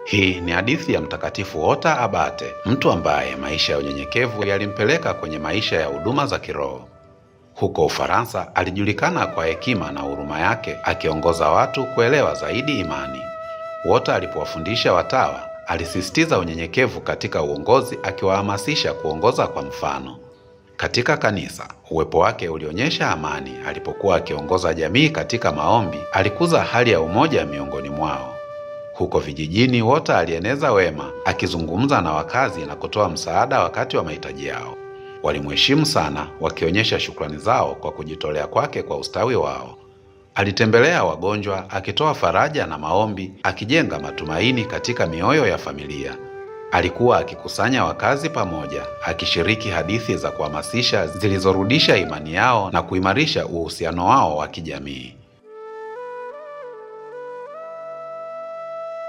Hii ni hadithi ya Mtakatifu Walter Abate, mtu ambaye maisha ya unyenyekevu yalimpeleka kwenye maisha ya huduma za kiroho. Huko Ufaransa alijulikana kwa hekima na huruma yake, akiongoza watu kuelewa zaidi imani. Walter alipowafundisha watawa, alisisitiza unyenyekevu katika uongozi, akiwahamasisha kuongoza kwa mfano. Katika kanisa, uwepo wake ulionyesha amani. Alipokuwa akiongoza jamii katika maombi, alikuza hali ya umoja miongoni mwao. Huko vijijini, Walter alieneza wema, akizungumza na wakazi na kutoa msaada wakati wa mahitaji yao. Walimheshimu sana, wakionyesha shukrani zao kwa kujitolea kwake kwa ustawi wao. Alitembelea wagonjwa, akitoa faraja na maombi, akijenga matumaini katika mioyo ya familia. Alikuwa akikusanya wakazi pamoja, akishiriki hadithi za kuhamasisha zilizorudisha imani yao na kuimarisha uhusiano wao wa kijamii.